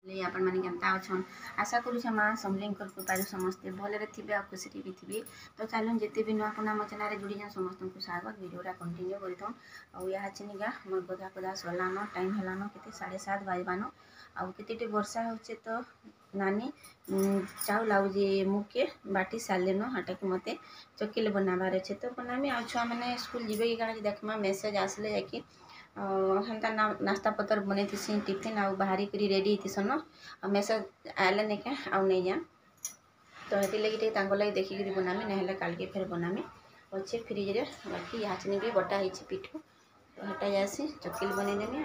आपण मैंने केन्ता अच्छन आशा करूँ माँ समलें कृपार समस्ते भलरे थे आ खुशी भी थे। तो चलूँ जिते भी नुआ पुना मो चैनल जुड़ी जाए समस्त को स्वागत वीडियोटा कंटिन्यू कर चिनिका मोर गधा पदा सरलान टाइम हेलान के 7:30 बजबान आते वर्षा हो तो नानी चाउल आउे मुके बाटी सारे हाटा कि मत चकिल बनाबार अच्छे तो बनामी आ छुआ मैंने स्कूल जीवे कि काଣା देखमा मेसेज आसले जाकि हेन्ता नास्ता पतर बनै थी टिफिन आउ बाहरी करी रेडी थीसन आ मेसेज आएले निके आउ नहीं जा तो ये लगे लगे देखिक बनामी ना काल के फिर बनामी अच्छे फ्रिज रे बाकी यहाँ भी बटा हो पिठू तो हटा जासी चकिल बनईदेमी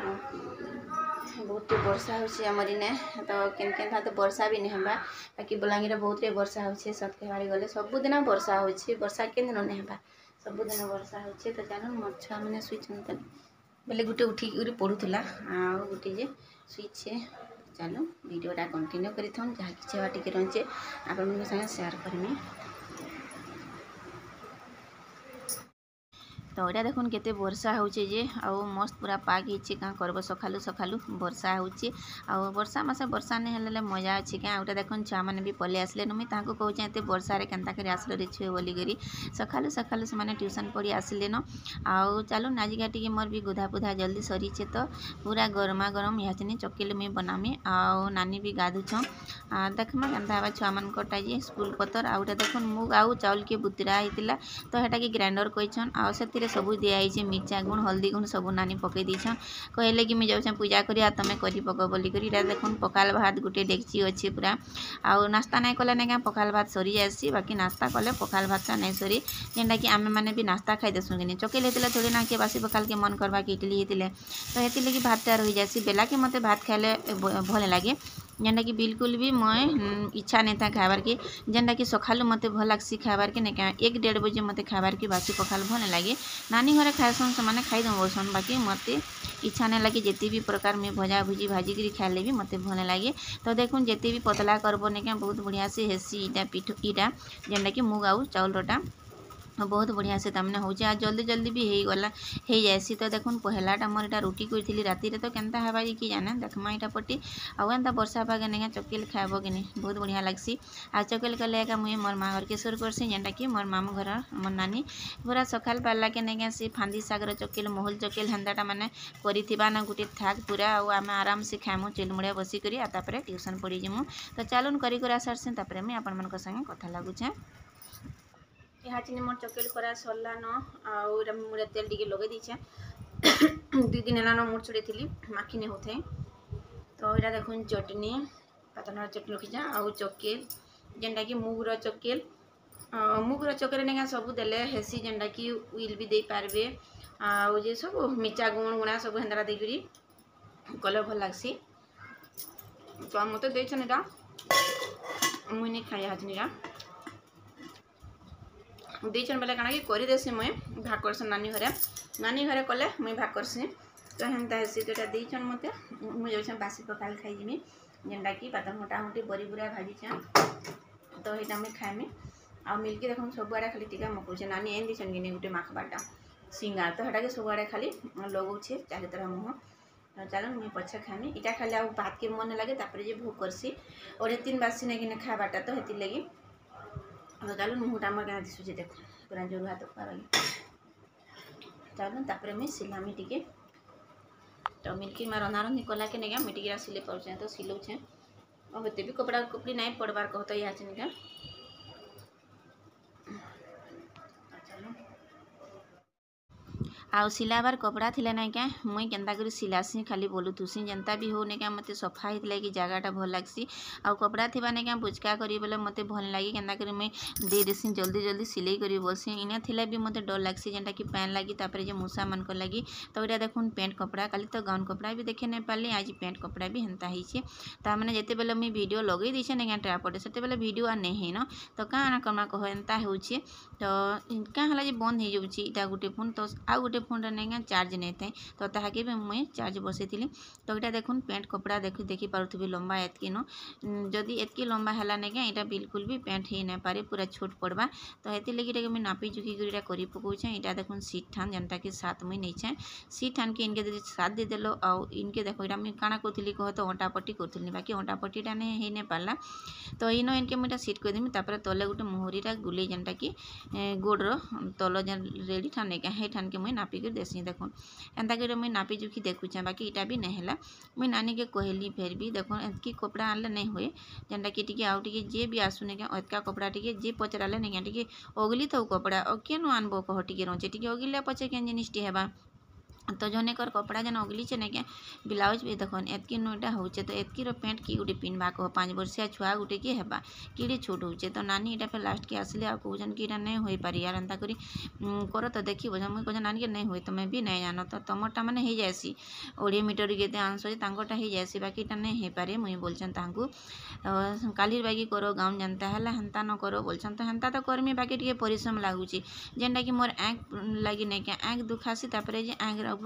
बहुत वर्षा होमरी ने तो केन तो वर्षा भी नहीं हवा बाकी बलांगीर बहुत वर्षा हो सत बाड़ी गले सबुदिन वर्षा हो वर्षा के दिन नहीं हवा सबुदिन वर्षा हो तो चलो मोर छुआ मैंने सुईचन बोले गोटे उठिक पढ़ुला आ गोटे जे सुईचे चलो वीडियोटा कंटिन्यू कर जहाँ कि टी रही आपण संगे शेयर करमी। तो यहाँ देखुन केते वर्षा होचे जे आउ मस्त पूरा पाग होचे क्या करब सखालु सखालु वर्षा होचे आउ वर्षा मासे वर्षा नहीं हेले मजा अच्छे क्या उटा देखुन छुआ मैंने भी पलि आसले नुमी ताको कहूँ एत वर्षा केन्ता कर आसलो रे छुए बोली करी सखालु सखालु से ट्यूशन पढ़ी आसिले न आउ चलो नाजिका टी मोर भी गुधा पुधा जल्दी सरीचे तो पूरा गरमा गरम यहाँ चकिल मुई बनामी आउ नानी भी गाधुछ देखमा केन्ता हवा छुआ मानकटा जे स्कूल पतर आउटा देखुन मुग आउ चाउल के बुतरा होता तो हेटा कि ग्राइंडर कहन आउ से सबू दिखाई मिर्चा गुण हल्दी गुण सब नानी पकई देछन कहले कि मुझे जाऊँ पूजा करी तुम कर पक बोली देखुन पखाल भात गोटे डेगची अच्छे पूरा आउ नास्ता नहीं कले ना क्या पखाल भात सरी जासी बाकी नास्ता कले पखाल भातटा नहीं सरी जेनटा कि आम मैंने भी नास्ता खाई देसुँ कि चकिल होते थोड़ी ना किए बासी पखाल के मन करवा कि इडली होते तो ये लगी भातटा रही जासी बेला के मत भात खाइले भल लगे जेनटा कि बिल्कुल भी मैं इच्छा नहीं था खाबार के जेनटा कि सखालु मत भल लग्सी खाबार के नहीं क्या 1-1:30 बजे मत खाबार के बासी पखाल भल लगे नानी घरे खाएसन से खाई दे बसन बाकी मत इच्छा नहीं लगे जिते भी प्रकार में भजा भुजी भाजिकी खाइले भी मत भल लगे तो देखुन जिते भी पतला करब नहीं क्या बहुत बढ़िया से हेसी इटा पिठ इटा जेनटा कि मुग आउ चाउलटा बहुत बढ़िया से तमने हो जल्दी जल्दी भी हो जाएसी तो देखुन पहलाटा मोर इटा रुटी करी राति तो केन्ता हवा कि जाने देखमा इटा पट्टी आउ एंता वर्षा पागे नहीं चकिल खाब कि नहीं बहुत बढ़िया लगसी आ चकिल कले एका मुई मोर माँ घर के सुर करसी जेनटा कि मोर मामू घर मोर नानी पूरा सकाल पाला के नहीं सी फांदी सागर चकिल महल चकिल हेन्ताटा मैंने करिथिबा ना गुटे थाक पूरा आम आराम से खामु चिलमुड़िया बसिक तापर ट्यूशन पढ़ी जिमु तो चलून करा सारसी तापर मुझे आपण मान संगे कथा लगुचे यहाँ मोर चकिल करा सरला न आउ मुझे तेल टी लगे दीचे 2 दिन है मुड़ छुड़े थी माखी नहीं होते तो यहाँ देखुन चटनी पातल चटनी रखी आउ चकिल जेनटा कि मुगर चकिल नहीं सब देले हेसी जेनटा कि उइल भी दे पारबे आउ जे सब मिर्चा गुण गुणा सब हेन्दा देकरी कलर भल लगसी तो मत देछन एटा मुई नहीं खाई हाजनीरा देचन बेले काଣା कि करदेसी मुई भाग करसन नानी घरे कले मुई भाग करसी तो हेन्ता हेसी तो देचन मत मुझे जाऊँ बासी पखाल खाईजिमी जेनटा कि पातल मोटा मोटी बरी बुरा भाजी तो यहाँ मुझे खाइमी आ मिल्की देखुन सबुआड़े खाली टीका मकौचे नानी एन दीछन कि गोटे माखबाटा सिंगार तो हेटा के सबुआड़े खाली लगौछे चारि तरह मुँह तो चलो मुझे पछे खाइमी इटा खाली आ भात के मन लगे तापर जे भोग करसी और 3 बासी नहीं कि खाबाटा तो हेती लगी तो चलो मुँहटा मोर क्या दिशुचे देख पूरा जोर हाथ लगे चलो तापर मुझे सिलामी टिके तो मिल्की माँ रंधा रंधी कला के नहीं मुझे टिके सिले पारे तो सिलौछे और होते भी कपड़ा कपड़ी नहीं पड़बार कहता यहाँ चिनिका आउ सिलाबार कपड़ा थिले ना क्या मुई केन्ता करी सिलासी खाली बोलुथुसी जेन्ता भी हो नहीं क्या मत सफा होता कि जगहटा भल लगसी आउ कपड़ा थी नहीं क्या बुचका करी बोले मत भल लगे केन्ता करी मुई दे देसी जल्दी जल्दी सिलाई करी बसी इना थिले भी मत डर लगसी जेनटा कि पैन लगी तापर जे मूसा मान लगी तो यहाँ देखुन पेंट कपड़ा काली तो गाउन कपड़ा भी देखे नहीं पार्ली आज पेंट कपड़ा भी हेन्ता होइछे तारमाने जेते बेले मुई वीडियो लगे दीछे नहीं क्या ट्रापटे से बेले वीडियो आ नहीं न तो क्या कमा कह एंता हो तो क्या है बंद हो जाऊँगी इटा गोटे फोन तो आउ गोटे फोन नहीं चार्ज नहीं थाए तो ताके भी मुई चार्ज बसई तो यहाँ देखुन पैंट कपड़ा देखी पार्थि लंबा एतकी न जदि एतकी लंबा है नहीं यहाँ बिल्कुल भी पैंट हो नहीं पारे पूरा छोट पड़वा तो ये लगे मुझे नापी चुकी कर पकाऊे यहाँ देखुन सीट ठान जेनटा कि 7 मुई नहीं सीट ठान के इनके 7 देदेल आउ इनके देखो यहाँ मुझे काଣା कहती कह तो अंटापट्टी करी बाकी अंटापट्टीटा नहीं हो नहीं पारा तो इन इनके मुझे सीट करदेमी तले गोटे मुहरीटा गुले जेनटा कि गोड़ तल जेन रेडी ठान नहीं हे ठान के मुझे नापिक देसी देखुन एंता कर मुझे नापी चुकी देखुचे बाकी इटा भी नहीं है मुझे नानी के कहली फेर भी देखो एतकी कपड़ा आनले नहीं हुए जेनटा कि टी आउ टी जे भी आसुने क्या एतका कपड़ा टी जे पचराले नहीं टी अगली तो कपड़ा केनु आनबो कह टी रोचे टी अगिले पचे केन जिनिस हेबा तो जनेकर कपड़ा जेन अगलीचे नहीं क्या ब्लाउज भी देखो एतकी नईटा होचे तो एतकी पैंट कि गोटे पिन्हबा कह 5 वर्षिया छुआ गोटे किए हेबा कि छोट होचे तो नानी इटा फिर लास्ट के आसले आ कहन कि नहीं हो पारि यार एंता करी कर तो देखी मुझे कहे नानी के नहीं हुए तुम्हें भी नहीं जान तो तुमरटा मैंने हो जाएसी 20 मीटर के आंस तांटा हो जाएसी बाकी इटा नहीं हो पारे मुई बोलछन तांकू काली बागी करो गाउन जानता है हेन्ता न करो बोलछन तो हेन्ता तो करमी बाकी टे परिश्रम लगुच जेनटा कि मोर आँख लगी नहीं क्या आँख दुखासी आँख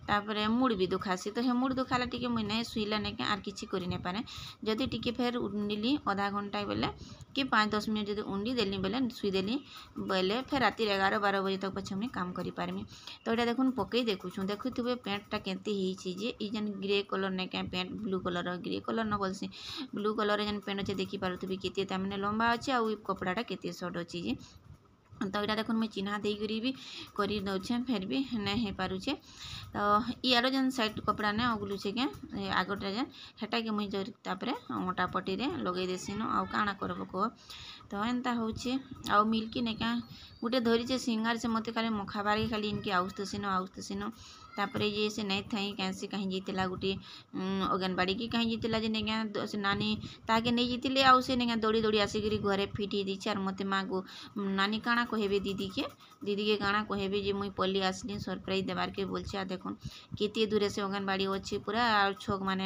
तापरे मुड़ भी दुखासी तो हे मुड़ दुखाला टी मुझे नहीं शुईला नहीं क्या आर किसी कर नहीं पारे जदि टी फेर उंडिली आधा घंटा बेले कि 5-10 मिनट जब उंडी देली बेले शुईदेली बेले फिर राति 11-12 बजे तक पछे मुझे काम करि पारमी तो यहाँ देखुन पकई देखुँ देखुवे पेंटा केमती होजे जेन ग्रे कलर नहीं क्या paint blue colour grey colour न बोलसी ब्लू कलर जेन पेंट अच्छे देखी पारे केते मैंने लंबा अच्छे आउ कपड़ाटा केते सर्ट अच्छी जे तो यहाँ देखो मुझे चिन्हा देकरी भी कर दौचे फिर भी नहीं हो पारुचे तो यार जेन साइड कपड़ा ने अगलुचे क्या आगटा जेन हेटा के मुझे तापर अंटापट्टी लगे देसी न आउ काଣା करब कह तो एंता होचे आउ मिल्की नहीं क्या गोटे धरीचे सिंगार से मत खाली मखाबार खाली इनके आउस्तसीन तापर ये से नहीं थी कैसे कहीं जीतला गोटे अंगनबाड़ी की कहीं जीतला जे नहीं से नानी ताके नहीं जीतले आउ से नहीं दौड़ी दौड़ी आसिक घरे फिट ही दीचे और मत माँ को नानी काଣା कहबे दीदी के काଣା कहबे जे मुई पल्ली आसली सरप्राइज देवार के बोलछे आ देखुन केते दूरे से अंगनबाड़ी अच्छे पूरा और छोक माने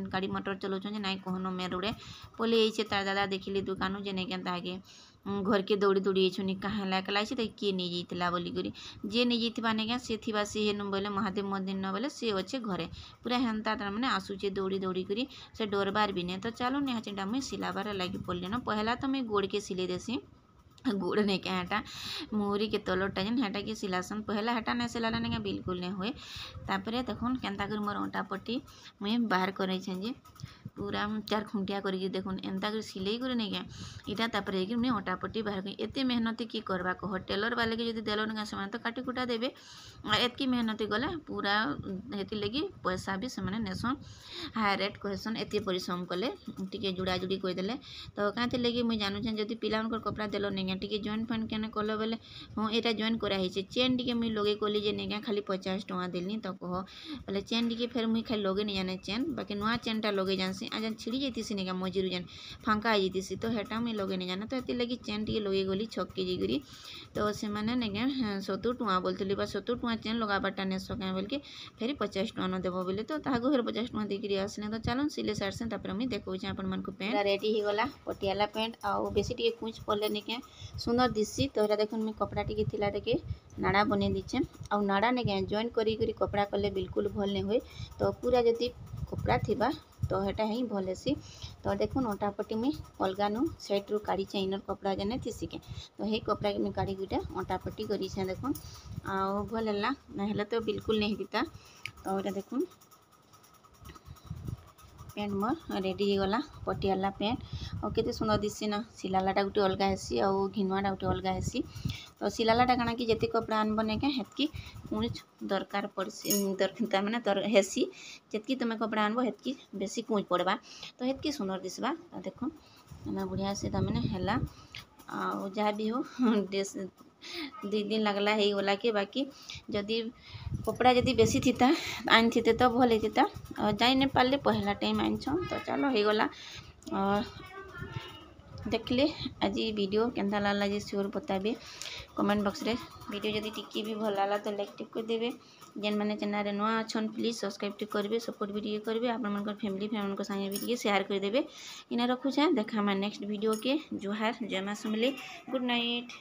गाड़ी मोटर चलाउछन नहीं कहनो मेन रोडे पल्ली आइछे तार दादा देखिली दुकान जे नहीं क्या ताके घर के दौड़ी दौड़ी छुनी कहाँ लाइक तो किए नहीं जाइला बोलिकी जे नहीं जाइथिबा नहीं क्या सी थी सी हेनु बोले महादेव मंदिर न बोले सी अच्छे घरे पूरा हेन्ता तार मैंने आसूचे दौड़ी दौड़ी करी से डरबार भी नहीं तो चलो निहा चिंटा मुझे सिलाबार लगी पड़े न पहला तो मुझे गोड़ के सिले देसी गोड़ नहीं क्या हेटा मुहरी के तलटा जेन हेटा के सिलासन पहला हेटा नहीं सिलाला नहीं बिल्कुल नहीं हुए तापर देखुन केन्ता कर मोर अंटापट्टी मुझे बाहर करे जे पूरा 4 खुंटिया करके देखुन एंता कर सिलाई कर नहीं क्या इटा तापर मुझे अंटापट्टी बाहर कर एत मेहनती कि करवा कह टेलर वाले के जब देल ना से तो काटी कुटा देवे एतकी मेहनती गले पूरा हेती लगी पैसा भी से नेसन हाई रेट कहसन एत परिश्रम कले टी जुड़ा जुड़ी करदे तो कहीं लगी मुझे जानूचे जब पिला कपड़ा देल नहीं टी जॉइन फॉइन के कल बोले हाँ यहाँ जॉइन कराई चेन टी मुझे लगे कली जे नहीं खाली 50 टଙ୍କା देली तो कह बोले चेन टी फिर मुझे खाली लगे नहीं जाने चेन बाकी नुआ चेनटा लगे जानसी आ जेन छिड़ी जाती नहीं मझीरू जेन फांका हो जाती तो हेटा मुझे लगे नहीं जाना तो ये लगी चेन टी लगे गली छक्की जाकरी तो से मैंने नहीं 70 टଙ୍କା बोलती 70 टଙ୍କା चेन लगाबारटा नेस क्या बोल के फिर 50 टଙ୍କା न देव बोले तो ताको फिर 50 टଙ୍କା देकर आसने तो चलो सिले सारसे तापर मुझे देखा आपण पेंट रेडी हो गला पटियाला पेंट आउ बेसी टी कुछ पड़े नहीं क्या सुंदर दिसी तो यहाँ देखो मुझे कपड़ा टी टे नाड़ा बन दीचे आउ नाड़ा नहीं क्या जॉइन करी कपड़ा कले बिल्कुल भल नहीं हुए तो पूरा जदि कपड़ा थिबा तो हेटा ही भल हेसी तो देखुन अंटापट्टी में अलग नु साइड रू काढ़ी इनर कपड़ा जेने थी के तो हे कपड़ा के काढ़ी गोटे अंटापट्टी करी देखुन आउ भल है ना तो बिल्कुल नहीं दीता तो यहाँ देखुन paint more ready होगला Patiala paint और केते सुंदर दिसी ना सिलालाटा गोटे अलग हेसी और घिनुआटा गोटे अलग हेसी तो सिलालाटा काଣା कि जेते कपड़ा आनब नहीं क्या हेतकी कुछ दरकार पड़सी दरकार माने हेसी जेतकी तुम कपड़ा आनब हेतकी बेसी कुछ पड़वा तो हेतकी सुंदर दिसबा देखो बढ़िया से तमें है आ जहाँ भी हो ड्रेस 2 दिन लगला हो गला के बाकी जदि कपड़ा जदि बेसी थीता आन थीते तो भल होता और जाई नहीं पारे पहला टाइम आन तो चलो हो गला देखले आज वीडियो केंता लागला जे श्योर बताबे कमेंट बॉक्स रे वीडियो जदि टिकी भी भल लागला तो लाइक टिक कर देबे जेन माने चैनल रे नुआ अछन प्लीज सब्सक्राइब टिक करबे सपोर्ट भी करबे आपन मन फैमिली फ्रेंड को संगे भी शेयर कर देबे इना रखु देखा नेक्स्ट वीडियो के जोहार जय मां समले गुड नाइट।